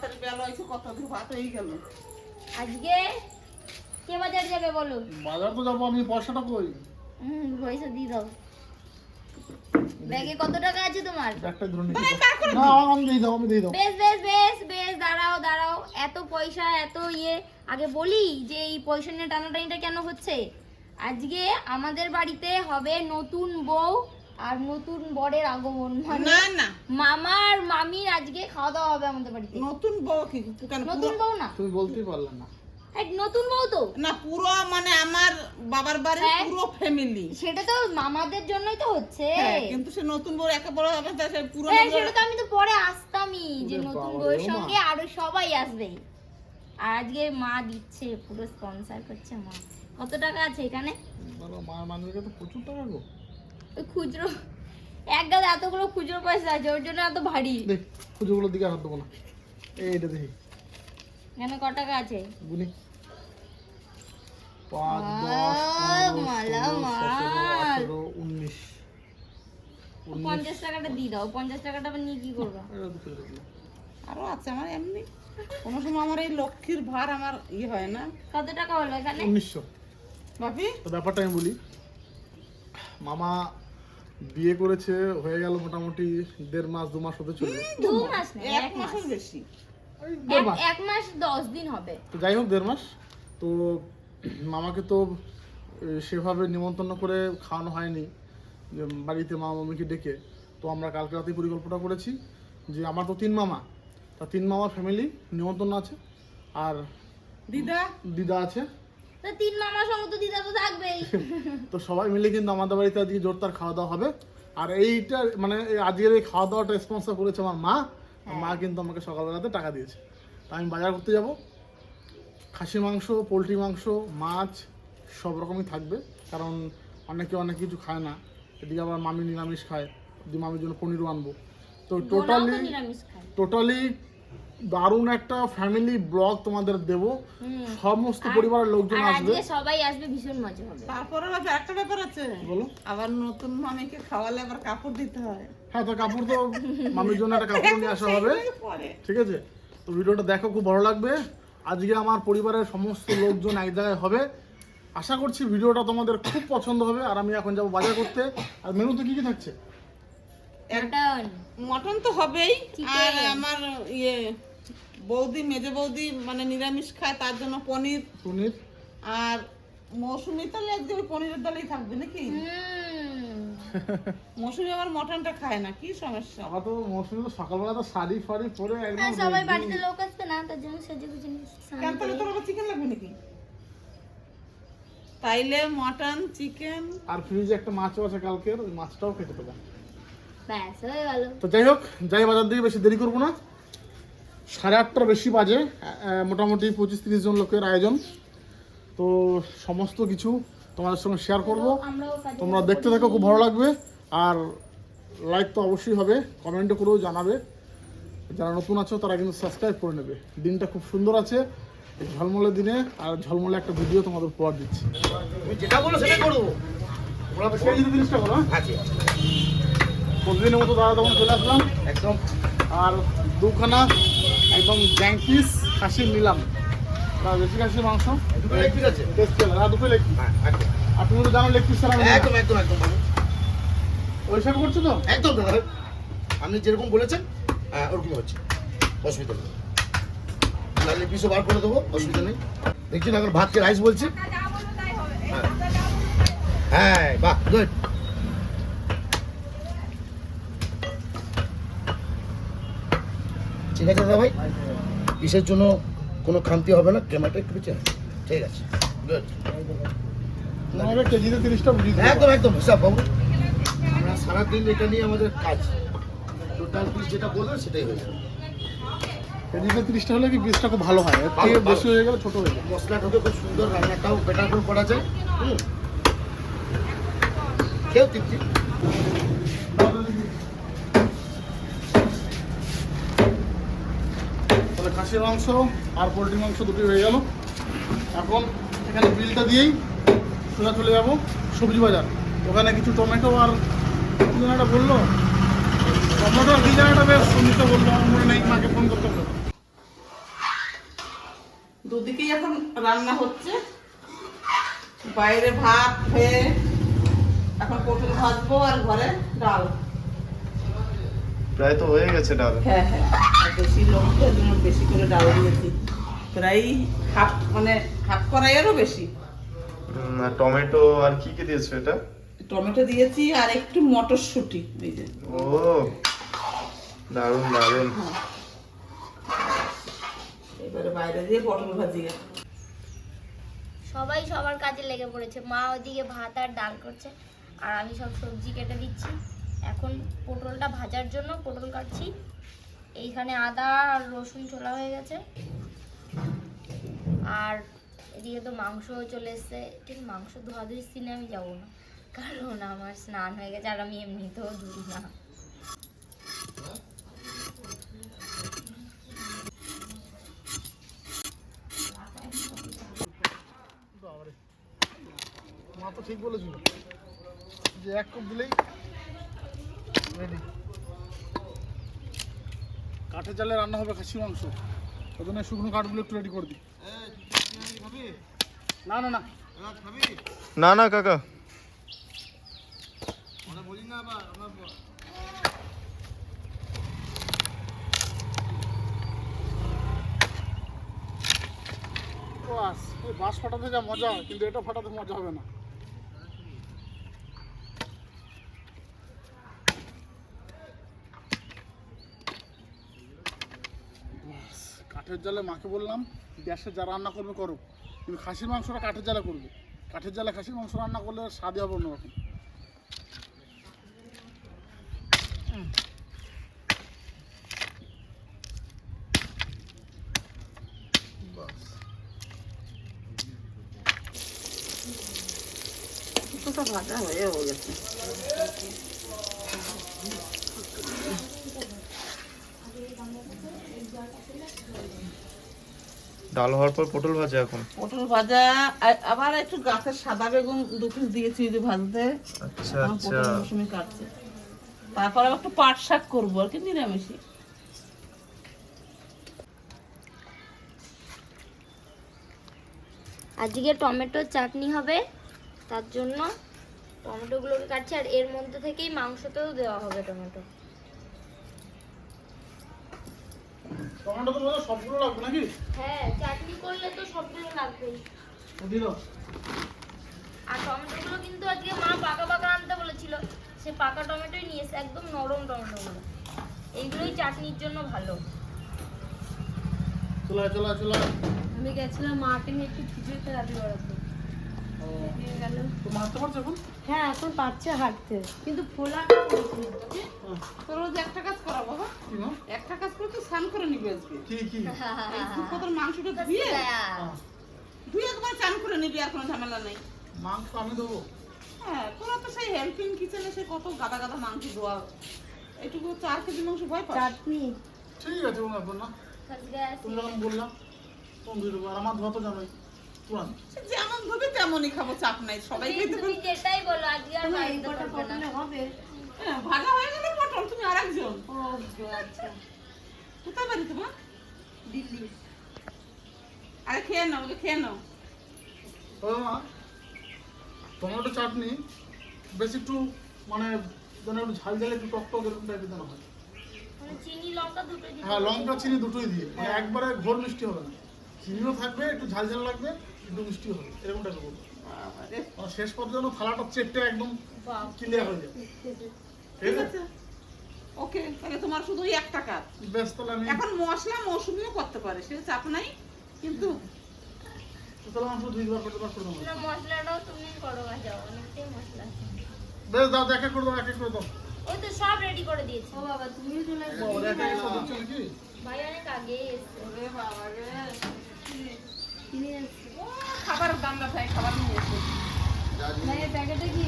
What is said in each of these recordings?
তাড়াতাড়ি বেলা হয়েছে, কত দূর ভাত হয়ে গেল। আজকে কে বাজার যাবে বলো? বাজার তো যাবো আমি, পয়সাটা কই? পয়সা দিয়ে দাও। ব্যাগে কত টাকা আছে তোমার? একটা ধরে নিতে না, আমি দিয়ে দাও, আমি দিয়ে দাও। বেশ বেশ বেশ বেশ, দাঁড়াও দাঁড়াও, এত পয়সা এত আগে বলি যে এই পয়সা নিয়ে টানাটানিটা কেন হচ্ছে। আজকে আমাদের বাড়িতে হবে নতুন বউ আর নতুন বরের আগমন, মানে না না, মামা আর মামির আজকে খাওয়া দাওয়া হবে আমাদের বাড়িতে। নতুন বউ কি কেন? নতুন বউ না, তুমি বলতেই পারলে না। এই নতুন বউ তো না, পুরো মানে আমার বাবার বাড়ির হ্যাঁ। পুরো ফ্যামিলি। সেটা তো মামাদের জন্যই তো হচ্ছে। হ্যাঁ, কিন্তু সে নতুন বউ একা বড় হবে, তা সে পুরো হ্যাঁ, সেটা তো আমি তো পরে আসতামই যে ওরে নতুন বাবা বউয়ের রে, সঙ্গে আরো সবাই আসবে। আর আজকে মা দিচ্ছে, পুরো স্পন্সর করছে মা। কত টাকা আছে এখানে? বলো, মার মানুষকে তো প্রচুর টাকা গো। ওই খুচরো এক গাদা এতগুলো খুচরো পয়সা আছে, ওর জন্য এত ভারী। দেখ, পুজোগুলোর দিকে হাত দেবো না। এইটা দেখি এখানে ক টাকা আছে? গুনি 5 10 15 16 17 18 19 50 টাকাটা দিয়ে দাও। 50 টাকাটা আবার নিয়ে কি করবো? আরো আছে আমার এমনি। কোনো সময় আমার এই লক্ষ্মীর ভার আমার হয় না। কত টাকা হলো এখানে? 1900। বাপি তো ব্যাপারটা আমি বলি, মামা বিয়ে করেছে, হয়ে গেল মোটামুটি 1.5 মাস 2 মাস হতে চলবে। 2 মাস না, এক 1 মাস। মাসের বেশি। 1.5 মাস। 1 মাস 10 দিন হবে। তো যাই হোক, 1.5 মাস। তো মামাকে তো সেভাবে নিমন্ত্রণ করে খাওয়ানো হয়নি যে বাড়িতে মা মামিকে ডেকে। তো আমরা কালকে রাতেই পরিকল্পনা করেছি যে আমার তো 3 মামা, তা 3 মামার ফ্যামিলি নিমন্ত্রণ আছে, আর দিদা দিদা আছে। তো 3 মামার সঙ্গে তো দিদা তো থাকবেই। তো সবাই মিলে কিন্তু আমাদের বাড়িতে আজকে জোরদার খাওয়া দাওয়া হবে। আর এইটা মানে আজকের এই খাওয়া দাওয়াটা স্পন্সর করেছে আমার মা। মা কিন্তু আমাকে সকালবেলাতে টাকা দিয়েছে। তা আমি বাজার করতে যাব। খাসি মাংস, পোলট্রি মাংস, মাছ সব রকমই থাকবে, কারণ অনেকে অনেক কিছু খায় না। এদিকে আবার মামি নিরামিষ খায়, যদি মামির জন্য পনিরও আনবো। তো বোনাও তো নিরামিষ খায়। টোটালি দারুণ একটা ফ্যামিলি ব্লগ তোমাদের দেবো। সমস্ত পরিবারের লোকজন আর আসবে। আজকে সবাই আসবে, ভীষণ মজা হবে। তারপরে আবার একটা ব্যাপার আছে, বলো। আবার নতুন মামিকে খাওয়ালে আবার কাপড় দিতে হয়। হ্যাঁ, তো কাপড় তো মামির জন্য একটা কাপড় নিয়ে আসা হবে, পরে ঠিক আছে? তো ভিডিওটা দেখো, খুব ভালো লাগবে। আজকে আমার পরিবারের সমস্ত লোকজন এক জায়গায় হবে। আশা করছি ভিডিওটা তোমাদের খুব পছন্দ হবে। আর আমি এখন যাবো বাজার করতে। আর মেনুতে কি কি থাকছে? মটন। মটন তো হবেই। Chicken. আর আমার বৌদি, মেজে বৌদি মানে নিরামিষ খায়, তার জন্য পনির। পনির। আর মৌসুমি তাহলে একদম পনিরের ডালেই থাকবে নাকি? মৌসুমি আবার মটনটা খায় না, কি সমস্যা? আবার তো মৌসুমি তো সকালবেলা তো শাড়ি ফাড়ি পরে একদম হ্যাঁ, সবাই ready। বাড়িতে লোক আসবে না, তার জন্য সেজে গুজে কেন, তাহলে তোর আবার চিকেন লাগবে নাকি? তাইলে মটন, চিকেন। আর ফ্রিজে একটা মাছও আছে কালকের, ওই মাছটাও খেতে পেলাম। ব্যাস হয়ে গেল। তো যাই হোক, যাই বাজার দিকে, বেশি দেরি করবো না। 8:30টার বেশি বাজে। মোটামুটি 25-30 জন লোকের আয়োজন। তো সমস্ত কিছু তোমাদের সঙ্গে শেয়ার করব। আমরাও কাজে তোমরা দেখতে থাকো, খুব ভালো লাগবে। আর লাইক তো অবশ্যই হবে, কমেন্টে করেও জানাবে। যারা নতুন আছো তারা কিন্তু সাবস্ক্রাইব করে নেবে। দিনটা খুব সুন্দর আছে, এই ঝলমলে দিনে। আর ঝলমলে একটা ভিডিও তোমাদের উপহার দিচ্ছি। তুমি যেটা বলো সেটা করবো। তোমরা তো সেই জিনিসটা করো। আছে প্রতিদিনের মতো দাদা তখন চলে আসলাম। একদম। আর দুখানা একদম জ্যাংকিস খাসি নিলাম। বেশি খাসির মাংস, দুটো লেগ পিস আছে। টেস্ট পেলাম। আর দুটো লেগ পিস। হ্যাঁ, একদম আর তুমি তো জানো লেগ পিস ছাড়া একদম একদম একদম বাবু। ওই হিসাবে করছো তো? একদম দাদা, আপনি যেরকম বলেছেন ওরকম হচ্ছে, অসুবিধা নেই। নাহলে পিসও বার করে দেবো, অসুবিধা নেই। দেখছেন এখন ভাতকে রাইস বলছি। হ্যাঁ হ্যাঁ, বাহ, গুড। ঠিক আছে দাদা ভাই, পিসের জন্য কোনো খামতি হবে না। ক্যামেরাটা একটু পিছিয়ে রাখ। ঠিক আছে, গুড। আমাদের কেজিতে 30টা বুঝিয়ে দিতে একদম একদম হিসাব বাবু। আমরা সারাদিন এটা নিয়ে আমাদের কাজ। টোটাল পিস যেটা বলবেন সেটাই হয়ে যাবে। কেজিতে 30টা হলে কি পিসটা খুব ভালো হয়। এর থেকে ভালো, বেশি ভালো। হয়ে গেলে ছোট হয়ে যায়। মশলা ঢুকে খুব সুন্দর, রান্নাটাও বেটার করে করা যায়। কেউ তৃপ্তি। তাহলে খাসির মাংস আর পোলট্রি মাংস দুটোই হয়ে গেল। এখন এখানে বিলটা দিয়েই সোজা চলে যাবো সবজি বাজার। ওখানে কিছু টমেটো আর কি যেন একটা বললো, টমেটো আর কি যেন একটা বেশ সুন্দর বললো, আমার মনে নেই, মাকে ফোন করতে হবে। দুদিকেই এখন রান্না হচ্ছে। বাইরে ভাত খেয়ে এখন পটল ভাজবো আর ঘরে ডাল। প্রায় তো হয়ে গেছে ডাল। হ্যাঁ হ্যাঁ, আর বেশি লোক তো এর জন্য বেশি করে ডাল দিয়েছি, প্রায় হাফ কড়াইয়েরও বেশি। আর টমেটো আর কি কি দিয়েছো এটা? টমেটো দিয়েছি আর একটু মটরশুঁটি, এই যে। ও দারুণ দারুণ। এবারে বাইরে দিয়ে পটল ভাজি। সবাই সবার কাজে লেগে পড়েছে। মা ওইদিকে ভাত আর ডাল করছে, আর আমি সব সবজি কেটে দিচ্ছি। এখন পটলটা ভাজার জন্য পটল কাটছি। এইখানে আদা আর রসুন ছোলা হয়ে গেছে, আর এদিকে তো মাংস চলে এসছে। কিন্তু মাংস ধোয়াধুয়ির সিনে আমি যাবো না, কারণ আমার স্নান হয়ে গেছে আর আমি এমনিতেও ধুই না। মা তো ঠিক বলেছিল যে 1 কাপ দিলেই রেডি। কাঠের জালে রান্না হবে খাসি মাংস, ওই জন্য শুকনো কাঠগুলো একটু রেডি করে দিই। না না না না না কাকা, বাস, এই বাঁশ ফাটাতে যা মজা, কিন্তু এটা ফাটাতে মজা হবে না। কাঠের জালে মাকে বললাম গ্যাসে যা রান্না করবে করো, কিন্তু খাসির মাংসটা কাঠের জালে করবে। কাঠের জালে খাসির মাংস রান্না করলে স্বাদই হবে অন্যরকম। তো ভাজা হয়েও গেছে। ডাল হওয়ার পর পটল ভাজা। এখন পটল ভাজা, আবার একটু গাছের সাদা বেগুন 2 পিস দিয়েছি যে ভাজতে। আচ্ছা এখন আচ্ছা, পটল মৌসুমি কাটছে। তারপরে একটু পাট শাক করবো আর কি, নিরামিষই। আজকে টমেটোর চাটনি হবে, তার জন্য টমেটোগুলোকে কাটছি, আর এর মধ্যে থেকেই মাংসতেও দেওয়া হবে টমেটো। টমেটো তো বোধহয় সবগুলো লাগবে নাকি? হ্যাঁ, চাটনি করলে তো সবগুলো লাগবেই। দিল আর টমেটোগুলো কিন্তু আজকে মা পাকা পাকা আনতে বলেছিল, সে পাকা টমেটোই নিয়েছে, একদম নরম টমেটোগুলো। এইগুলোই চাটনির জন্য ভালো। চলা চলা চলা। আমি গেছিলাম মাকে নিয়ে একটু খিচুড়িতে রাতে বেড়াতে। তো মারতে পারছো এখন? হ্যাঁ, এখন পারছে হাঁটতে, কিন্তু ফোলাটা পড়েছিল। তোর রোজ একটা কাজ করা বাবা, কি মা? একটা কাজ করে তো স্নান করে নিবি আজকে। কি কি? এই ফুটপাতের মাংসটা ধুয়ে একবার চান করে নিবি, আর কোনো ঝামেলা নেই। মাংস আমি দেবো? হ্যাঁ, তোরা তো সেই হেল্পিং কিচেনে সে কত গাদা গাদা মাংস ধোয়া। এইটুকু 4 কেজি মাংস ভয় পাস? চাটনি ঠিক আছে কোনো ব্যাপার না, তুমি যখন বললাম তখন ধুয়ে দেবো। আর আমার ধোয়া তো জানোই পুরান। সে যেমন ধোবে তেমনই খাবো, চাপ নাই। সবাই খেতে তুমি যেটাই বলো, আজকে আর বাইরে করবে না। হ্যাঁ, ভাজা হয়ে গেল পটল, তুমি আরেকজন। ও আচ্ছা, কোথায় বাড়ি তোমার? দিল্লি। আরে খেয়ে নাও, খেয়ে নাও। ও মা, টমেটো চাটনি বেশ একটু মানে যেন একটু ঝাল ঝাল একটু টক টক এরকম টাইপের যেন হয়। মানে চিনি লঙ্কা দুটো দিতে হ্যাঁ, লঙ্কা চিনি দুটোই দিয়ে, মানে একবারে ঘোর মিষ্টি হবে না। চিনিও থাকবে, একটু ঝাল ঝাল লাগবে, একটু মিষ্টিও হবে, এরকম টাইপের করবো। বাবারে, আর শেষ পর্যন্ত থালাটা চেটে একদম ক্লিয়ার হয়ে যাবে। ঠিক আছে, ওকে। তাহলে তোমার শুধু ওই একটা কাজ। বেশ, তাহলে আমি এখন মশলা মৌসুমিও করতে পারে, সেটা চাপ নাই, কিন্তু তাহলে মাংস ধুই দেওয়ার করে দেবো। না, মশলাটাও তুমি করো, ভাজা অনেকটাই মশলা আছে। বেশ দাও, এক এক করে দাও, এক এক করে দাও। ওই তো সব রেডি করে দিয়েছি। ও বাবা, তুমিও চলে আসো। বাবা, এক এক করে দিচ্ছ নাকি? ভাই অনেক আগে এসছে। ওরে বাবারে, কিনে এসছে। ও খাবারের দাম না ভাই, খাবার নিয়ে এসে। ভাই এই প্যাকেটে কি?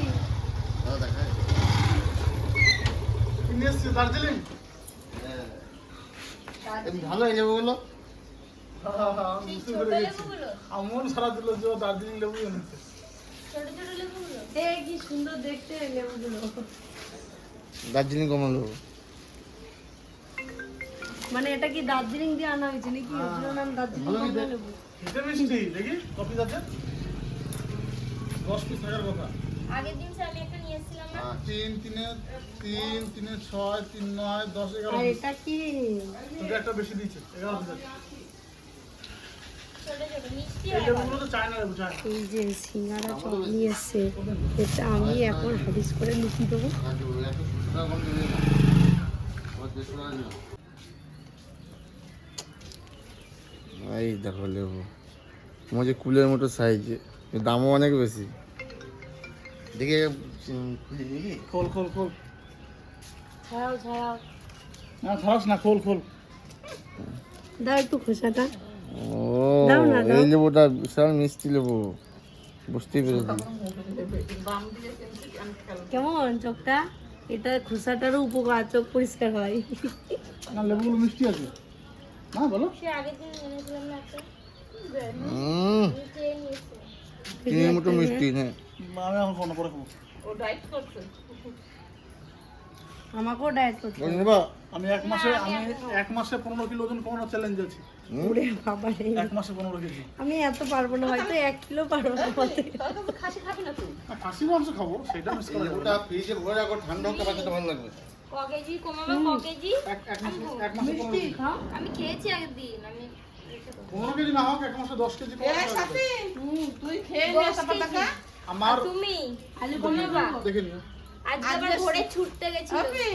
কি নিয়ে এসছিস, দার্জিলিং? ভালো হয়ে যাবে বলো। হ্যাঁ, হ্যাঁ, আমি সেই বুঝতে ছোট পেরে গেছি। লেবুগুলো, আমন সারা দিল যে ও দার্জিলিং লেবু এনেছে। ছোট ছোট লেবুগুলো। এই কি সুন্দর দেখতে লেবুগুলো। দার্জিলিং কমল মানে এটা কি দার্জিলিং দিয়ে আনা হয়েছে নাকি? এর জন্য নাম দার্জিলিং ভালো কমলা খেতে। লেবু। খেতে মিষ্টি দেখি কপি আছে 10 পিস থাকার কথা। আগের দিন আমি একটা নিয়ে এসেছিলাম না, 3 3 6 3 9 10 আর 11 এটা কি? কিন্তু একটা বেশি দিয়েছে 11 পিস আছে। ছোট ছোট মিষ্টি এই হয় লেবুগুলো তো চায়না লেবু চায়না। এই যে সিঙ্গারা চপ নিয়ে এসছে, এটা আমি এখন হাবিস করে লুকিয়ে দেবো। এই দেখো লেবু মজে কুলের মতো সাইজ, দামও অনেক বেশি। দেখে খুলে দেখি খোল খোল খোল। ছাড়াও ছাড়াও, না খাস না, খোল খোল। দাও একটু খোসাটা। ও দাও না, দাও। এই লেবুটা বিশাল মিষ্টি লেবু, বুঝতেই পেরেছি। বাম দিয়ে কিন্তু আমি খেয়াল কেমন চোখটা? এটা খোসাটারও উপকার, চোখ পরিষ্কার হয়। না লেবুগুলো মিষ্টি আছে না, বলো। সে আগের দিন এনেছিলাম না একটা, হুম আমি চেয়ে নিয়ে এসেছিলাম। চিনির মতো মিষ্টি, হ্যাঁ। আমি এখন কোনো পরে খাবো। ও ডায়েট করছে। আমাকেও ডায়েট করতে হবে। বুঝলি বা, আমি এক মাসে 15 কিলো ওজন কমানোর চ্যালেঞ্জ আছে। ওরে বাবা রে, 1 মাসে 15 কেজি। আমি এত পারবো না, হয়তো 1 কিলো পারবো না হতে। তাহলে তো খাসি খাবি না তুই? না, খাসি মাংস খাবো, সেটা মিস করা যাবে লেবুটা না। ফ্রিজে ভরে রাখো, ঠান্ডা হোক, বাচ্চাটা ভালো লাগবে। ক কেজি কমাবে, ক কেজি? এক মাসে 15 কেজি। আমি খেয়েছি আগের দিন, আমি রেখে দেবো। 15 কেজি না হোক, 1 মাসে 10 কেজি এ কমানো যাবে। সাথী, তুই খেয়ে নে তারপর টাকা। আমার তুমি আলু কমাবা? দেখে নিও। আজকে আবার ভোরে ছুটতে গেছিল। আপনি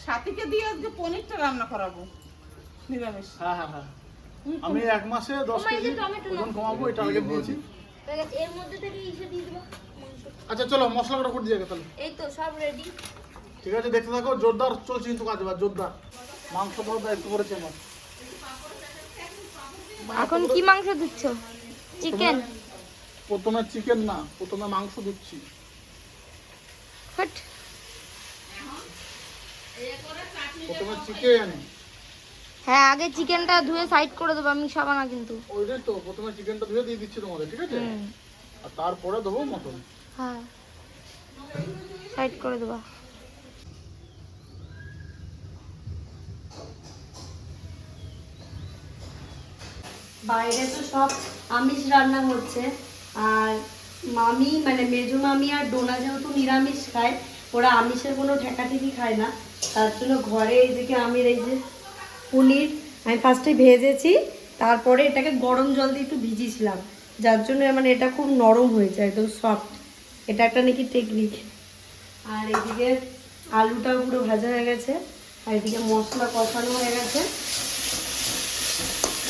সাথীকে দিয়ে আজকে পনিরটা রান্না করাবো নিরামিষ। হ্যাঁ হ্যাঁ হ্যাঁ, আমি 1 মাসে 10 ওমা, এই যে কেজি টমেটো ওজন নাও। কমাবো, এটা টার্গেট দিয়েছি। ঠিক আছে, এর মধ্যে থেকে ইসে দিয়ে দেবো মাংস। আচ্ছা চলো মশলাটা করে দিয়ে তাহলে। এই তো সব রেডি। ঠিক আছে, দেখতে থাকো। জোরদার চলছে কিন্তু কাজ, এবার জোরদার। মাংস বড় দায়িত্ব করেছে আমার। এখন কি মাংস দিচ্ছ? চিকেন? প্রথমে চিকেন না, প্রথমে মাংস দিচ্ছি। হট। প্রথমে চিকেন, হ্যাঁ, আগে চিকেনটা ধুয়ে সাইড করে দেবো, আমি খাবো না কিন্তু। ওইটাই তো, প্রথমে চিকেনটা ধুয়ে দিয়ে দিচ্ছি তোমাদের, ঠিক আছে? আর তারপরে দেবো মটন। হ্যাঁ, সাইড করে দেবো। বাইরে তো সব আমিষ রান্না হচ্ছে, আর মামি মানে মেজো মামি আর ডোনা যেহেতু নিরামিষ খায়, ওরা আমিষের কোনো ঠেকাঠেকি খায় না, তার জন্য ঘরে এইদিকে আমি এই যে পনির আমি ফার্স্টে ভেজেছি, তারপরে এটাকে গরম জল দিয়ে একটু ভিজিয়েছিলাম, যার জন্য মানে এটা খুব নরম হয়েছে, একদম সফট। এটা একটা নাকি টেকনিক। আর এদিকে আলুটাও পুরো ভাজা হয়ে গেছে, আর এদিকে মশলা কষানো হয়ে গেছে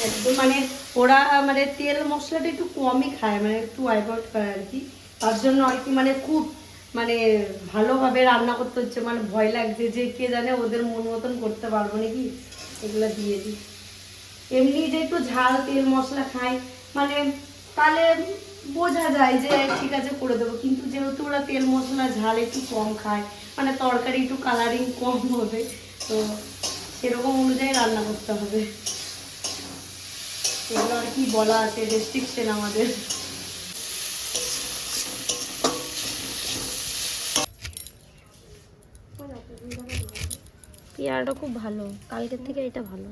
একদম। মানে ওরা মানে তেল মশলাটা একটু কমই খায়, মানে একটু অ্যাভয়েড করে আর কি, তার জন্য আর কি মানে খুব মানে ভালোভাবে রান্না করতে হচ্ছে, মানে ভয় লাগছে যে কে জানে ওদের মন মতন করতে পারবো নাকি, এগুলো দিয়ে দিই। এমনি যে একটু ঝাল তেল মশলা খাই মানে তাহলে বোঝা যায় যে ঠিক আছে করে দেবো, কিন্তু যেহেতু ওরা তেল মশলা ঝাল একটু কম খায়, মানে তরকারি একটু কালারিং কম হবে, তো সেরকম অনুযায়ী রান্না করতে হবে। এগুলো আর কি বলা আছে, রেস্ট্রিকশন আমাদের। পেয়ারাটা খুব ভালো, কালকের থেকে এটা ভালো।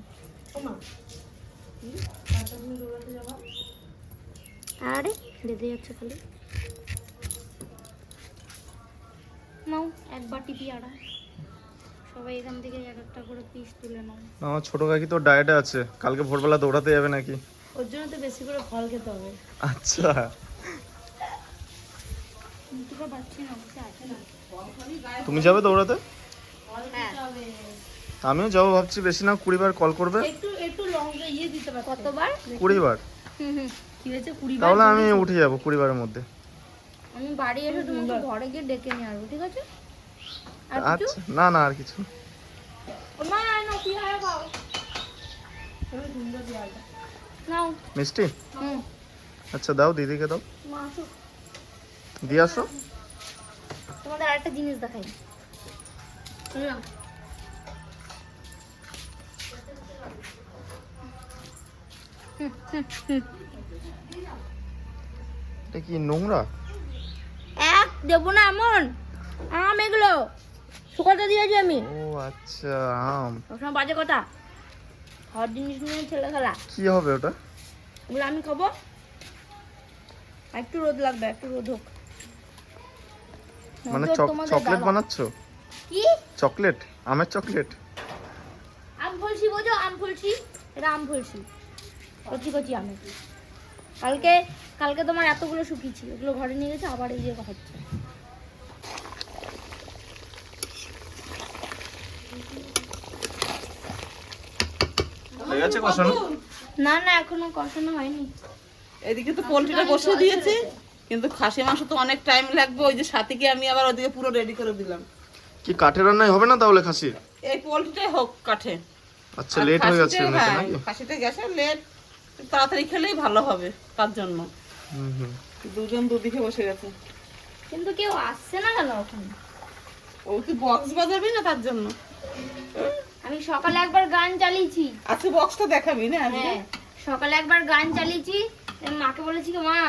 আরে বেঁধে যাচ্ছে খালি। নাও এক বাটি পেয়ারা, সবাই এখান থেকে এক একটা করে পিস তুলে নাও। আমার ছোট কাকি তো ডায়েটে আছে, কালকে ভোরবেলা দৌড়াতে যাবে নাকি? ওর জন্য তো বেশি করে ফল খেতে হবে। আচ্ছা, দুটো বাচ্চি না, বসে আছে না। তুমি যাবে দৌড়াতে? হ্যাঁ, আমিও যাবো ভাবছি, বেশি না 20 বার কল করবে। একটু একটু লঙ্কা ইয়ে দিতে পারো। কতবার? 20 বার, কি হয়েছে 20 বার? তাহলে আমি উঠে যাবো 20 বারের মধ্যে। আমি বাড়ি এসে তোমাকে ঘরে গিয়ে ডেকে নিয়ে আসবো, ঠিক আছে? আর কিছু? আচ্ছা, না না আর কিছু না। না না, কি হয় খাও। নাও। মিষ্টি? হুম, আচ্ছা দাও, দিদিকে দাও, মা আসো। দিয়ে আসো। তোমাদের আরেকটা জিনিস দেখাই। এটা কি নোংরা? এক দেবো না এমন আম, এগুলো শুকাতে দিয়েছি আমি। ও আচ্ছা, আম। সবসময় বাজে কথা। খাওয়ার জিনিস নিয়ে ছেলে খেলা, কি হবে ওটা? ওগুলো আমি খাবো। আর একটু রোদ লাগবে, একটু রোদ হোক। মানে রোদ তোমাদের চকলেট জ্বালা। বানাচ্ছো? কি চকলেট, আমের চকলেট? আম ফলসি বোঝো? আম ফলসি, এটা আম ফলসি, কচি কচি আমের। কালকে তোমার এতগুলো শুকিয়েছি, ওগুলো ঘরে নিয়ে গেছে, আবার এই যে হচ্ছে। হয়ে গেছে কষানো? না না, এখনো কষানো হয়নি। এদিকে তো পোলট্রিটা বসিয়ে দিয়েছি, কিন্তু খাসি মাংস তো অনেক টাইম লাগবে। ওই যে সাথীকে আমি আবার ওদিকে পুরো রেডি করে দিলাম। কি কাঠের রান্নায় হবে না তাহলে খাসি? এই পোলট্রিটাই হোক কাঠে। আচ্ছা, লেট হয়ে যাচ্ছে এমনিতে নাকি? খাসিটা গেছে লেট, তাড়াতাড়ি খেলেই ভালো হবে তার জন্য। হুম হুম। দুজন দুদিকে বসে গেছে। কিন্তু কেউ আসছে না কেন ওখানে? ও তুই বক্স বাজাবি না তার জন্য? আমি সকালে একবার গান চালিয়েছি। আজকে বক্সটা দেখাবি না? হ্যাঁ, সকালে একবার গান চালিয়েছি। আমি মাকে বলেছি কি, মা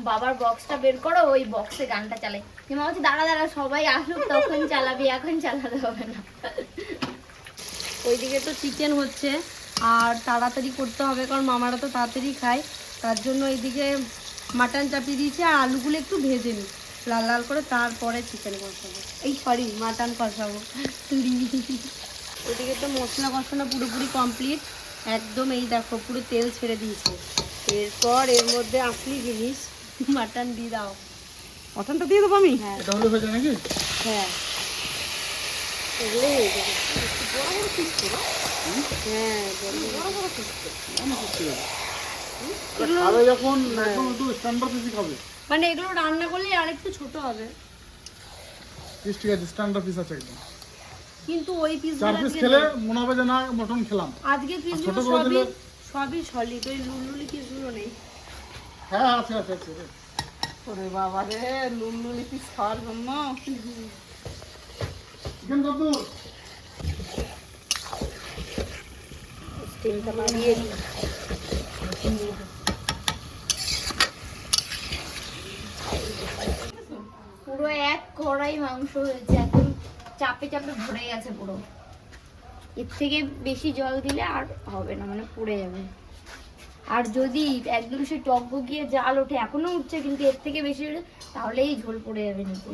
বাবার বক্সটা বের করো, ওই বক্সে গানটা চালাই। মা বলছে দাঁড়া দাঁড়া, সবাই আসুক তখন চালাবি, এখন চালাতে হবে না। ওইদিকে তো চিকেন হচ্ছে আর তাড়াতাড়ি করতে হবে, কারণ মামারা তো তাড়াতাড়ি খায়। তার জন্য এইদিকে মাটন চাপিয়ে দিয়েছি আর আলুগুলো একটু ভেজে নিই লাল লাল করে, তারপরে চিকেন কষাবো। মাটন কষাবো। ওইদিকে তো মশলা কষানো পুরোপুরি কমপ্লিট একদম। এই দেখো পুরো তেল ছেড়ে দিয়েছে। এরপর এর মধ্যে আসলি জিনিস মাটন দিয়ে দাও। মটনটা দিয়ে দেবো আমি? হ্যাঁ এটা হলে হয়ে যায় নাকি? হ্যাঁ, এগুলোই হয়ে যাবে। হ্যাঁ, খাবে যখন একদম একটু স্ট্যান্ডার্ড পিসই খাবে। মানে এগুলো রান্না করলে আর একটু ছোট হবে, পিস ঠিক আছে, স্ট্যান্ডার্ড পিস আছে একদম। কিন্তু ওই পিস 4 পিস খেলে মনে হবে যে না মটন খেলাম। আজকে পিসগুলো ছোট করে দিলে? সবই সলিড, ওই লুলুলি পিসগুলো নেই। হ্যাঁ আছে আছে আছে। ওরে বাবা রে, লুলুলি পিস খাওয়ার জন্য। চিকেন কত? স্টিমটা মারিয়ে দিই। পুরো এক কড়াই মাংস হয়েছে, এখন চাপে চাপে ভরে গেছে পুরো। এর থেকে বেশি জল দিলে আর হবে না, মানে পুড়ে যাবে। আর যদি একদম সে টক গিয়ে জাল ওঠে, এখনো উঠছে কিন্তু এর থেকে বেশি হলে তাহলেই ঝোল পড়ে যাবে নিচে।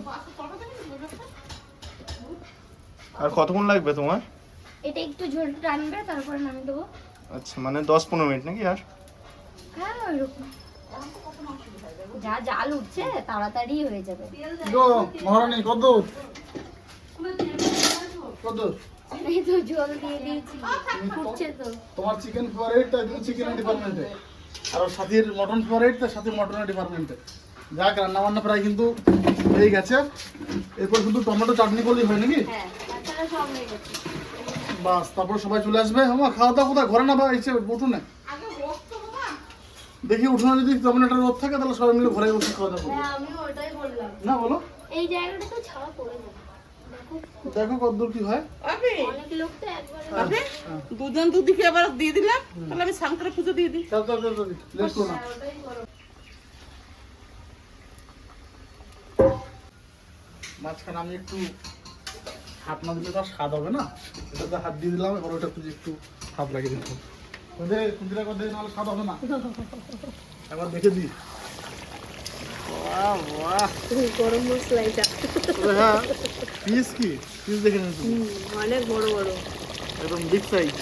আর কতক্ষণ লাগবে তোমার? এটা একটু ঝোল টানবে, তারপরে নামিয়ে দেবো। আচ্ছা, মানে 10-15 মিনিট নাকি? আর হ্যাঁ ওইরকম, যা জাল উঠছে তাড়াতাড়ি হয়ে যাবে। গো মহারানী কত? কত? এই তো জল দিয়ে দিয়েছি, ফুটছে তো। তোমার চিকেন ফেভারিট, তাই তুমি চিকেনের ডিপার্টমেন্টে, আর ওর সাথীর মটন ফেভারিট, তার সাথে মটনের ডিপার্টমেন্টে। যাক, রান্না বান্না প্রায় কিন্তু হয়ে গেছে। এরপর শুধু টমেটো চাটনি করলেই হয় নাকি? হ্যাঁ, তাছাড়া সব হয়ে গেছে। বাস, তারপর সবাই চলে আসবে। আমার খাওয়া দাওয়া কোথায়? ঘরে না বা এসে উঠোনে? দেখি উঠোনে যদি তেমন একটা রোদ থাকে তাহলে সবাই মিলে ঘরে বসে খাওয়া দাওয়া করবো। হ্যাঁ, আমিও ওটাই বললাম। না বলো, এই জায়গাটা তো ছাড়া পড়ে যাবে, দেখো কতদূর কি হয়। আবে, অনেক লোক তো একবারে। আবে, দুজন দুদিকে আবার দিয়ে দিলাম, তাহলে আমি সামনে পুজো দিয়ে দিই। চল চল চল, লেট করো না। মাঝখানে আমি একটু হাত না দিলে তো আর স্বাদ হবে না। এটাতে হাত দিয়ে দিলাম, এবার ওটা তুই একটু হাত লাগিয়ে দিতে হবে। ওদের কুঞ্জিরা কথা নাহলে স্বাদ হবে না। একবার দেখে দিই। বাহ বাহ, গরম মশলা এটা। তবে হ্যাঁ, পিস কি পিস দেখে নিন তুমি, অনেক বড় বড়, একদম বিগ সাইজ।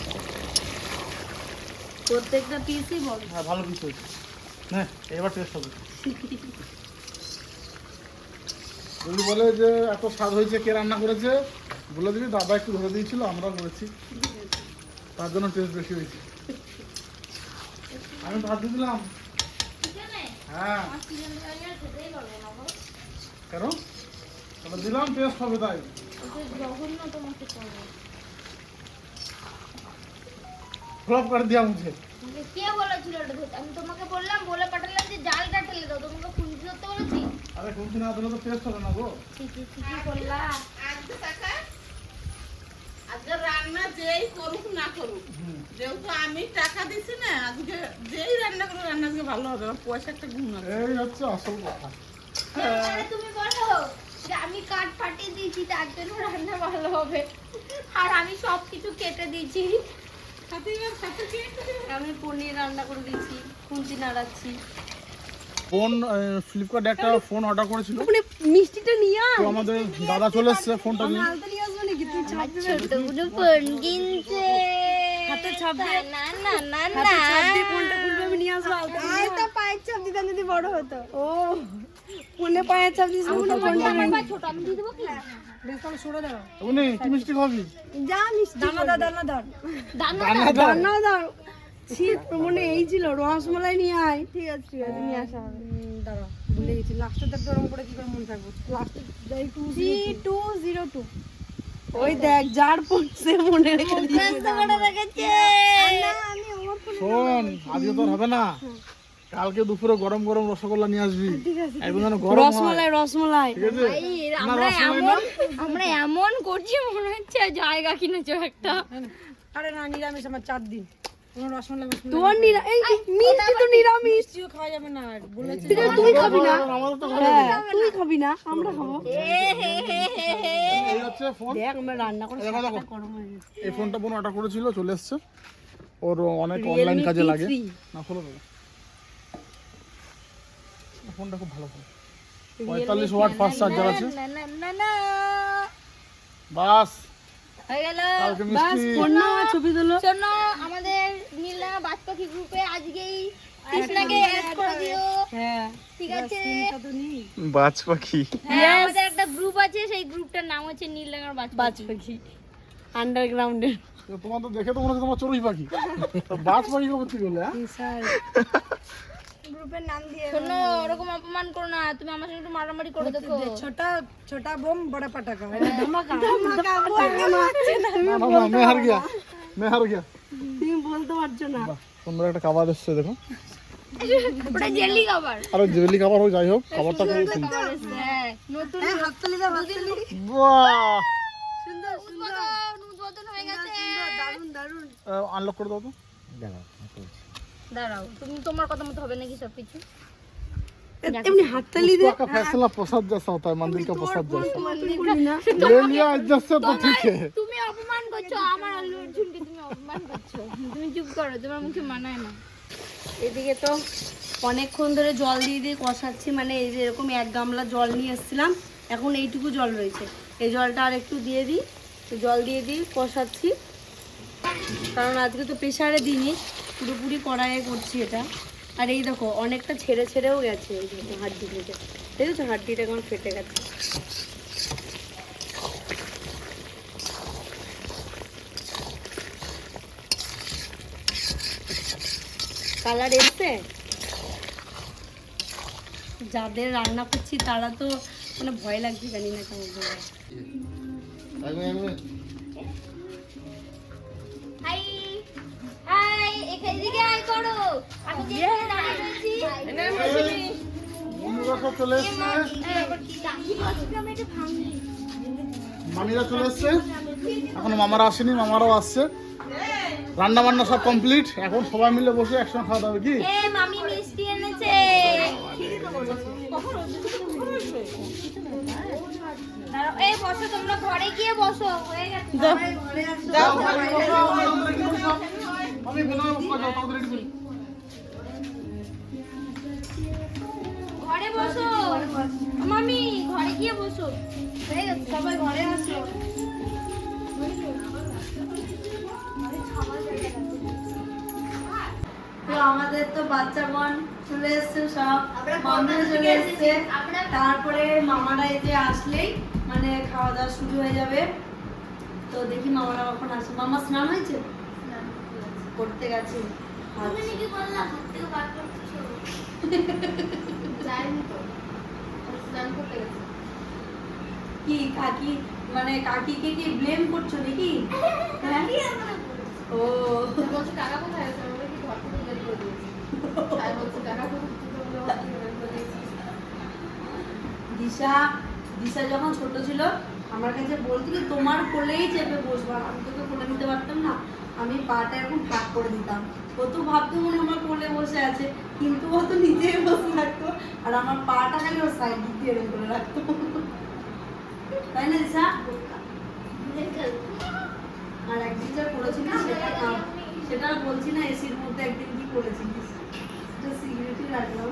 প্রত্যেকটা পিসই বড়। হ্যাঁ, ভালো পিস হয়েছে। হ্যাঁ, এবার টেস্ট হবে। যদি বলে যে এত স্বাদ হয়েছে, কে রান্না করেছে বলে দিবি, দাদা একটু ধরে দিয়েছিল, আমরাও করেছি, তার জন্য টেস্ট বেশি হয়েছে। আমি ভাত দিয়ে দিলাম। হ্যাঁ, কেন? তাহলে দিলাম, টেস্ট হবে তাই। জঘন্য তোমাকে করবো। ফ্লপ করে দিয়া মুঝে। কে বলেছিল এটা ধরতে? আমি তোমাকে বললাম, বলে পাঠালাম যে জালটা ঠেলে দাও, তোমাকে খুঁজতে ধরতে বলেছি? আরে খুঁজছি না দিলে তো টেস্ট হবে না গো। ঠিকই করলা। আজকে রান্না যেই করুক না করুক, যেহেতু আমি টাকা দিছি না, আজকে যেই রান্না করুক রান্না আজকে ভালো হবে। আমার পয়সা একটা গুণ আছে। এই হচ্ছে আসল কথা। আরে তুমি বলো যে আমি কাঠ ফাটিয়ে দিয়েছি তার জন্য রান্না ভালো হবে, আর আমি সব কিছু কেটে দিয়েছি। আমি পনির রান্না করে দিয়েছি, খুন্তি নাড়াচ্ছি। ফোন ফ্লিপকার্টে একটা ফোন অর্ডার করেছিল, মানে মিষ্টিটা নিয়ে আয়। তো আমাদের দাদা চলে এসছে ফোনটা নিয়ে। আলতা নিয়ে আসবো নাকি? তুই ছাপ দিবি? ছোট বড় ফোন কিনছে। হাতে ছাপ দিয়ে, না না না না হাতে ছাপ দিয়ে ফোনটা খুলবে, আমি নিয়ে আসবো আলতা নিয়ে। তো পায়ের চাপ দিতাম যদি বড় হতো। ও ফোনে পায়ের ছাপ দিস না, ফোনটা আমার পা ছোট, আমি দিয়ে দেবো কি? বেশ তাহলে সরে দাও। উনি কি মিষ্টি খাবি? যা মিষ্টি দানাদার দানাদার দানা দানাদার ছি, মনে এই ছিল রসমালাই নিয়ে আয়। ঠিক আছে নিয়ে আসা হবে। দাঁড়া, ভুলে গেছি। লাস্টের দাগ গরম করে কি করে মনে থাকবো? লাস্টের 3202 ওই দেখ যার পড়ছে মনে রেখে দিয়েছে। বড় রেখেছে। শোন, আজকে তোর হবে না, কালকে দুপুরে গরম গরম রসগোল্লা নিয়ে আসবি, একদম যেন গরম হয়, রসমালাই রসমালাই ঠিক আছে? ভাই, না, আমরা রসমালাই না? আমরা এমন করছি মনে হচ্ছে জায়গা কিনেছো একটা। আরে না, নিরামিষ আমার 4 দিন। কোনো রসমালাই তোর এই মিষ্টি তো নিরামিষ, মিষ্টিও খাওয়া যাবে না বলেছে। তুই খাবি না? আমাদের তো ঘরে হ্যাঁ, তুই খাবি না, আমরা খাবো। এই হচ্ছে ফোন। দেখ আমরা রান্না করে দেখো, দেখো। সাতটা গরম হয়ে গেছে। এই ফোনটা বোন অর্ডার করেছিল, চলে এসছে। ওর অনেক অনলাইন কাজে লাগে। না খোলো দাদা, ফোনটা খুব ভালো ফোন, 45 ওয়াট ফাস্ট চার্জার আছে। না না না না বাস হয়ে গেল। কালকে বাস মিষ্টি। ফোন নাও আর ছবি তোলো। শোনো, আমাদের নীলা বাজপাখি গ্রুপে আজকেই কৃষ্ণাকে অ্যাড করে দিও, হ্যাঁ ঠিক আছে? স্ক্রিনটা তো নি বাজ পাখি। হ্যাঁ, আমাদের একটা গ্রুপ আছে, সেই গ্রুপটার নাম হচ্ছে নীলডাঙ্গার বাজ বাজপাখি। পাখি আন্ডারগ্রাউন্ডের। তোমার তো দেখে তো মনে হচ্ছে তোমার চড়ুই পাখি, তো বাস পাখি কবে কি করলে? হ্যাঁ স্যার গ্রুপের নাম দিয়ে শোনো, ওরকম অপমান করো না, তুমি আমার সঙ্গে একটু মারামারি করে দেখো। ছোটা ছোটা বোম বড় পটাকা, এটা ধামাকা। না না না, मैं हार गया, मैं हार गया। তুমি বলতে পারছো না। বাহ, সুন্দর একটা খাবার এসছে দেখো। ওটা জেলি খাবার। আরে জেলি খাবার হোক, যাই হোক, খাবারটা খেয়ে দেখি। হ্যাঁ, নতুন হাততালি দাও, হাততালি। বাহ, সুন্দর সুন্দর উদ্বোধন হয়ে গেছে। দারুন দারুন। আনলক করে দাও তো। দাঁড়াও, তুমি তোমার কথা মতো হবে নাকি সবকিছু? এমনি হাততালি দে। उसका का फैसला प्रसाद जैसा होता है, मंदिर का प्रसाद जैसा। তুই করবি না? ले लिया इज्जत से तो ठीक है। তুমি অপমান করছো আমার আল্লু অর্জুনকে, তুমি অপমান করছো। তুমি চুপ করো, তোমার মুখে মানায় না। এদিকে তো অনেকক্ষণ ধরে জল দিয়ে দিয়ে কষাচ্ছি, মানে এই যে এরকম 1 গামলা জল নিয়ে এসেছিলাম, এখন এইটুকু জল রয়েছে। এই জলটা আর একটু দিয়ে দিই, তো জল দিয়ে দিই কষাচ্ছি, কারণ আজকে তো প্রেশারে দিইনি, পুরোপুরি কড়াইয়ে করছি এটা। আর এই দেখো অনেকটা ছেড়ে ছেড়েও গেছে, এই দেখো হাড্ডি থেকে, দেখেছো হাড্ডিটা কেমন ফেটে গেছে। কালার এসছে। যাদের রান্না করছি তারা তো মানে ভয় লাগছে, জানি না কেমন হবে। হাই হাই, এদিকে আয় করো। আমি যে এখানে দাঁড়িয়ে রয়েছি। বন্ধুরা সব চলে এসছে, মামিরা চলে এসছে, এখন মামারা আসেনি, মামারাও আসছে। রান্না বান্না সব কমপ্লিট, এখন সবাই মিলে বসে একসঙ্গে খাওয়া দাওয়া কি? এ মামি মিষ্টি এনেছে। দাঁড়াও, এই বসো, তোমরা ঘরে গিয়ে বসো, হয়ে গেছে। আমি ভেতরে বসবো, যাও তাড়াতাড়ি রেডি করি। ঘরে বসো মামি, ঘরে গিয়ে বসো, হয়ে গেছে। সবাই ঘরে আসো। তো আমাদের তো বাচ্চা বোন চলে এসছে, সব বন্ধুরা চলে এসছে, তারপরে মামারা এই যে আসলেই মানে খাওয়া দাওয়া শুরু হয়ে যাবে। তো দেখি মামারা কখন আসে। মামা স্নান হয়েছে? করতে গেছে। কি বললাম, হাত থেকে বার করছো? যাইনি তো, স্নান করতে গেছে। কি কাকি মানে কাকিকে কি ব্লেম করছো নাকি? হ্যাঁ? ও বলছে টাকা কোথায় আছে, আমরা কি ঘর থেকে বের করে দিয়েছি। তাই বলছে টাকা কোথায় দিয়েছি। দিশা যখন ছোট ছিল আমার কাছে বলতো কি তোমার কোলেই চেপে বসবো, আমি তোকে কোলে নিতে পারতাম না, আমি পাটা এরকম ফাঁক করে দিতাম। ও তো ভাবতো মনে হয় আমার কোলে বসে আছে, কিন্তু ও তো নিচেই বসে থাকতো, আর আমার পাটা খালি ওর সাইড দিয়ে এরকম করে রাখতো, তাই না দিশা? আর একদিন যা করেছিল সেটা সেটা আর বলছি না, এসির মধ্যে একদিন কি করেছিলিস, সেটা সিগারেটই রাখলাম।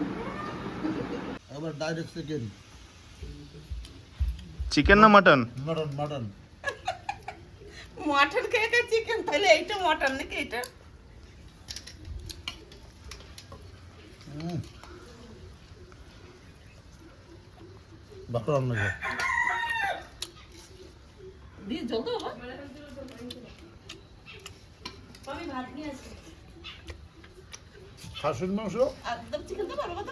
আবার ডাইরেক্ট চিকেন, চিকেন না মাটন? Mutton mutton. মটন খেয়ে চিকেন, তাহলে এইটা মটন নাকি এটা? বাপরে রান্না করে। দিয়ে জল দেবো? আমি ভাত নিয়ে আসি। খাসির মাংস একদম চিকেন দেবো আরো কত?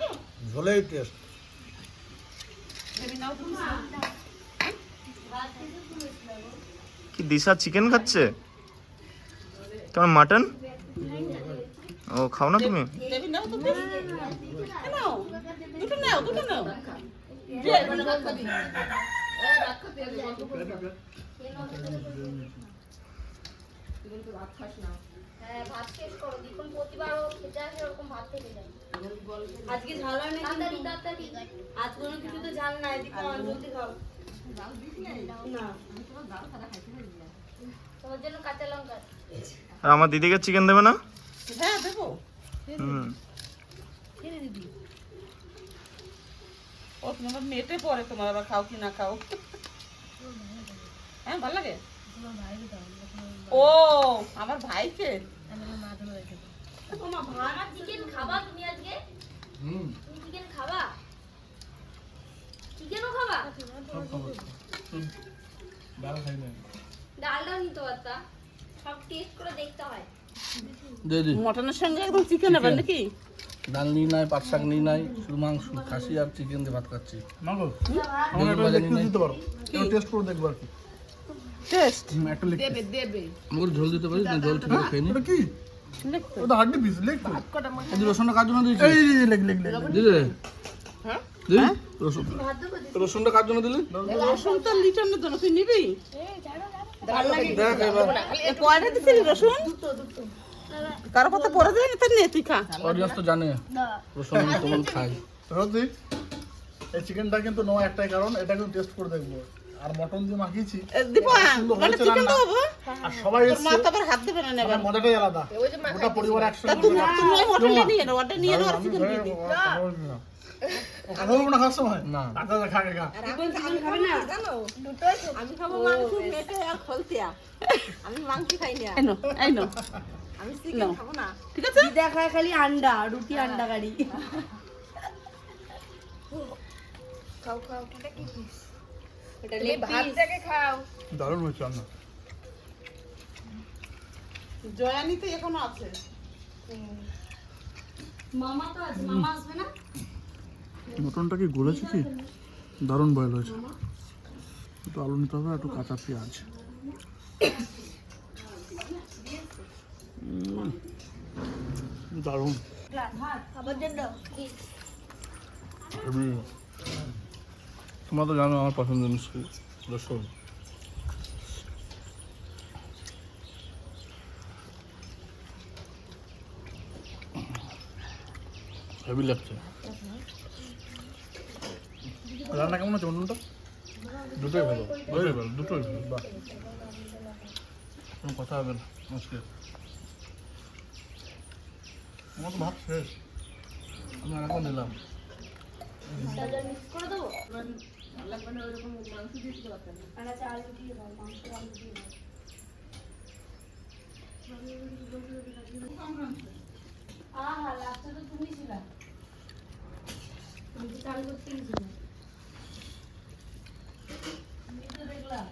ঝোলেই টেস্ট। দেবি নাও তুমি। কি দিশা চিকেন খাচ্ছে? কেমন মাটন? ও খাও না তুমি? দেবি নাও তুমি। নাও দুটো নাও, দুটো নাও। হ্যাঁ, ভাত শেষ করো। দেখুন প্রতিবারও খেতে আসে ওরকম ভাত থেকে যায়। আজকে ঝাল হয় না তাড়াতাড়ি কিন্তু। তাড়াতাড়ি। আজ কোনো কিছুতে ঝাল নাই, দিদি জলদি খাও। না তোমার জন্য কাঁচা লঙ্কা। আর আমার দিদিকে চিকেন দেবে না? হ্যাঁ দেবো। হুম। ও তোমার মেটে পরে, তোমার আবার খাও কি না খাও। হ্যাঁ ভালো লাগে। ও আমার ভাইকে আমার চিকেন খাবা তুমি আজকে? তুমি চিকেন খাবা? চিকেনও খাবা? ডালটাও নিতে পারতা, সব টেস্ট করে দেখতে হয়। দিদি মটনের সঙ্গে একদম চিকেন হবে নাকি? ডাল নিই নাই, পাট শাক নিই নাই, শুধু মাংস, খাসি আর চিকেন দিয়ে ভাত খাচ্ছি। মাগো আমার একটা বাজার দেখতে নেই। দিতে পারো, একটু টেস্ট করে দেখবো আর কি। টেস্ট একটা লেগ দেবে দেবে। আমাকে ঝোল দিতে পারিস না? জল থেকে খেয়ে নি। এটা কি? ওটা হাড্ডি পিস, লেগ পিস। এই যে রসুনটা কার জন্য দিয়েছি? এই লেগ লেগ লেগ। দিদি হ্যাঁ? দিদি রসুন, রসুনটা কার জন্য দিলি? রসুন তো লিটনের জন্য, তুই নিবি? দেখ এবার এ পয়টা দিছিলি রসুন? কারো কথা পরে যায় না, তাই নে তুই খা। অডিয়েন্স তো জানে রসুন আমি কেমন খাই। রোজি, এই চিকেনটা কিন্তু নেওয়া একটাই কারণ, এটা কিন্তু টেস্ট করে দেখবো। আর মটন দিয়ে মাখিয়েছি, দীপা সুন্দর মানে হয়েছে চিকেন রান্না। দেবো? আর সবাই তোর মা এসছে, তো আবার হাত দেবে না নেবে। মানে মজাটাই আলাদা। গোটা পরিবার তা একসঙ্গে তুমি তুমি ওই মটনটা নিয়ে নাও, ওটা নিয়ে নাও আর আমি চিকেন দিয়ে দিই। কথা বলবো না খাওয়ার সময়? না। আচ্ছা আচ্ছা, খা খা খা। আমি খাবো মাংস মেটে আর খলতিয়া। আমি মাংস খাই না। এই নাও, এই নাও। আমি চিকেন খাবো না। ঠিক আছে? দিদা খায় খালি আন্ডা, রুটি আন্ডা কারি। খাও খাও। এটা কি পিস? এটা লেগ পিস। দারুণ হয়েছে রান্না। জয়ানিতে এখনো আছে। মামা তো আছে, মামা আসবে না? মটনটা কি গলেছে কি? দারুণ বয়েল হয়েছে। একটু আলু নিতে হবে, একটু কাঁচা পেঁয়াজ। দারুণ। খাবার জন্য কি? তোমরা তো জানো আমার পছন্দের মিষ্টি রসুন। হেভি লাগছে। রান্না কেমন হচ্ছে মটনটা? দুটোই ভালো, দুটোই ভালো, দুটোই ভালো। বাহ, কোনো কথা হবে না আজকে। আমার তো ভাত শেষ। আমি আর এখন নিলাম। ডালটা মিক্স করে দেবো? আহা, লাস্টে তো তুমি ছিলা। আমি তো চাল করতে গেছিলাম। আমি তো দেখলাম।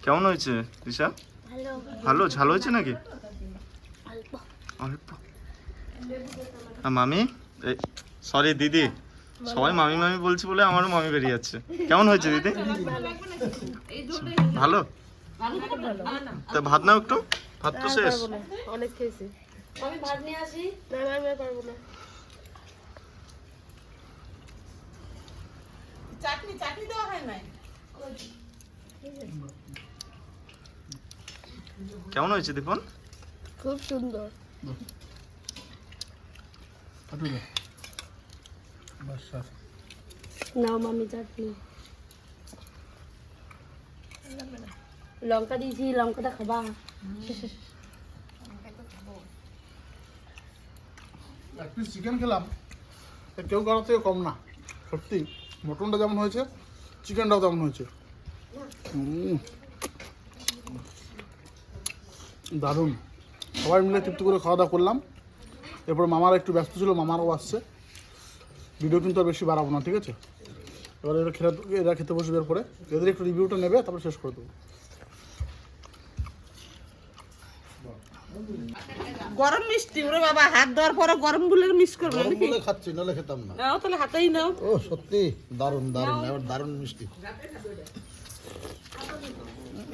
কেমন হয়েছে দিশা? ভালো। ভালো ঝাল হয়েছে নাকি? অল্প। আর মামি, সরি দিদি, সবাই মামি মামি বলছি বলে আমারও মামি বেরিয়ে যাচ্ছে। কেমন হয়েছে দিদি? ভালো? তা ভাত নাও একটু, ভাত তো শেষ। অনেক খেয়েছি। আমি ভাত নিয়ে আসি। না না আমি আর পারবো না। চাটনি চাটনি দেওয়া হয় নাই। কেমন হয়েছে দীপন? খুব সুন্দর। কাটু দে। বাস শেষ। নাও মামি চাটনি। লঙ্কা দিয়েছি, লঙ্কাটা খাবা। এক পিস চিকেন খেলাম, এ কেউ কারোর থেকে কম না। সত্যি মটনটা যেমন হয়েছে, চিকেনটাও তেমন হয়েছে। দারুণ। সবাই মিলে তৃপ্তি করে খাওয়া দাওয়া করলাম। এরপর মামারা একটু ব্যস্ত ছিল, মামারাও আসছে। ভিডিও কিন্তু আর বেশি বাড়াবো না, ঠিক আছে? এবার এরা খেতে বসবে, এরপরে এদের একটু রিভিউটা নেবে, তারপর শেষ করে দেবো। গরম মিষ্টি ওরে বাবা, হাত দেওয়ার পরে গরম বলে মিস করবে গরম নাকি? বলে খাচ্ছি, নাহলে খেতাম না। নাও তাহলে হাতেই নাও। ও সত্যি দারুণ দারুণ, এবার দারুণ মিষ্টি।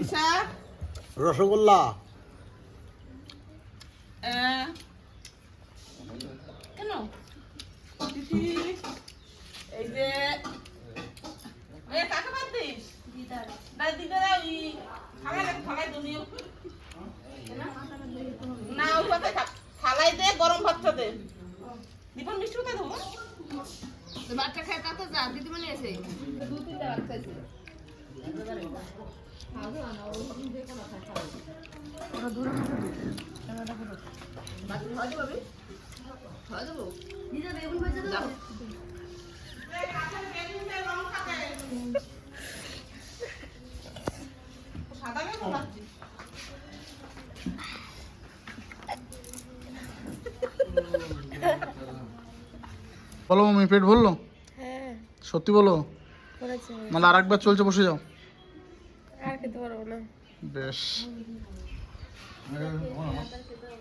ঈশা, রসগোল্লা। কেন দিদি, এই যে কাকে বাদ দিস? দিদা থালাই দুনিয়া না, ওই ভাতে থালাই দে, গরম ভাতটা দে। দীপন মিষ্টি কোথায় দেবো? বাচ্চা খায় তা তো যা দিদিমণি এসে 2-3টা বাচ্চা আছে। সাদা বেগুন ভাবছি। বলো মামি, পেট ভরলো? হ্যাঁ, সত্যি বলো, করেছে। মানে আর একবার চলছে, বসে যাও। আর খেতে পারবো না। বেশ।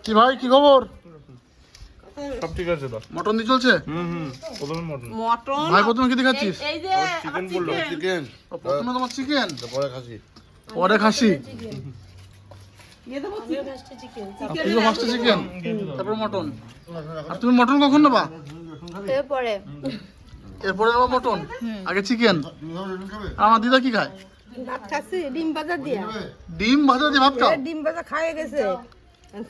কি ভাই, কি খবর? সব ঠিক আছে তো? মটন দিয়ে চলছে? প্রথমে মটন। মটন ভাই প্রথমে কি দেখাচ্ছিস? এই যে চিকেন বললো। চিকেন প্রথমে তোমার চিকেন, পরে খাসি। পরে খাসি, দিয়ে দেবো আমিও ফার্স্টে চিকেন, আর তুইও ফার্স্টে চিকেন, তারপর মটন। আর তুমি মটন কখন নেবা? এরপরে এরপরে নেবা মটন, আগে চিকেন। আর আমার দিদা কি খায়? ভাত খাচ্ছি ডিম ভাজা দিয়া। ডিম ভাজা দিয়ে ভাত খাও? ডিম ভাজা খাইয়ে গেছে,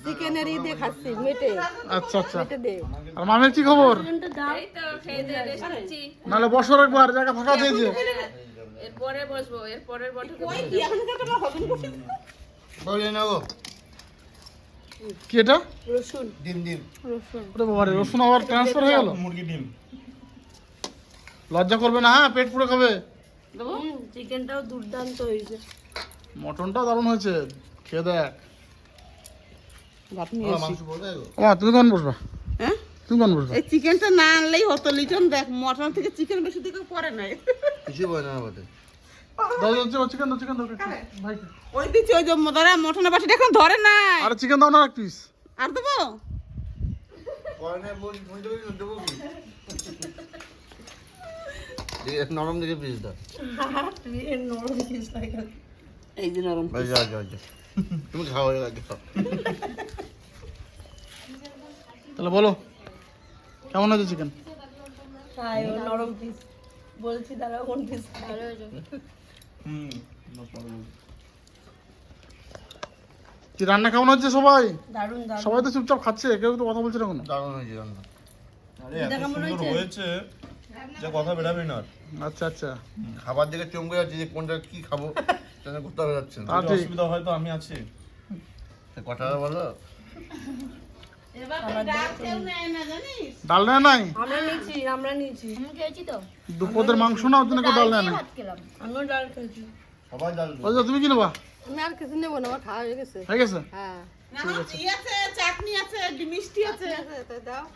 চিকেনের ই দিয়ে খাচ্ছি মেটে আচ্ছা আচ্ছা। দে। আর মামের কি খবর? এই তো খেয়ে দিয়ে রেস্ট নিচ্ছি। নাহলে বসর একবার, জায়গা ফাঁকা দিয়েছে। এরপরে বসবো, এরপরের বৈঠকে ওই কি এখন তো তোমার হবে না? বলে নাও কি এটা? রসুন, ডিম ডিম। রসুন। ওরে বাবা রে, রসুন আবার ট্রান্সফার হয়ে গেল। মুরগি ডিম। লজ্জা করবে না? হ্যাঁ, পেট পুরো খাবে। চিকেনটাও দুর্দান্ত হয়েছে। মটনটাও দারুণ হয়েছে, খেয়ে দেখ। ভাত নিয়ে আসি। মাংস পড়বে গো। ও তুমি কখন বসবা? হ্যাঁ, তুমি কখন বসবা? এই চিকেনটা না আনলেই হতো। লিটন দেখ, মটন থেকে চিকেন বেশি দিকে পরে নাই। কিছু বলে না আমাদের। দাও দাও, চিকেন দাও, চিকেন দাও ভাই। ওই দিচ্ছি, ওই যে ধরা মটনের বাটিটা এখন ধরে নাই। আরে চিকেন দাও না এক পিস। আর দেবো? নরম দিকে পিস দাও। নরম পিস থাকে। এই যে নরম। ভাই যা যা যা। তুমি খাও এর আগে খাও। তাহলে বলো কেমন হয়েছে চিকেন? খাই ও নরম পিস। বলছি দাঁড়াও কোন পিস খাই। কি রান্না কেমন হচ্ছে সবাই? দারুন দারুন। সবাই তো চুপচাপ খাচ্ছে, কেউ তো কথা বলছে না কোনো। দারুণ হয়েছে রান্না। আরে এত সুন্দর হয়েছে যে কথা বেরাবে না আর। আচ্ছা আচ্ছা, খাবার দিকে চমকে যাচ্ছে যে কোনটা কি খাবো সেটা করতে হবে যাচ্ছে না। তা যদি ঠিক। অসুবিধা হয় তো আমি আছি। কথা বলো। এবার ডাল কেউ নেয় না জানিস? ডাল নেয় নাই? আমরা নিয়েছি। আমি খেয়েছি তো। দুপদের মাংস না, ওর জন্য কেউ ডাল নেয় না। ভাত খেলাম। আমিও ডাল খেয়েছি। সবাই ডাল ওই যে, তুমি কি নেবা? আমি আর কিছু নেবো না, আমার খাওয়া হয়ে গেছে। হয়ে গেছে? হ্যাঁ, না, ই আছে, চাটনি আছে, মিষ্টি আছে। দাও।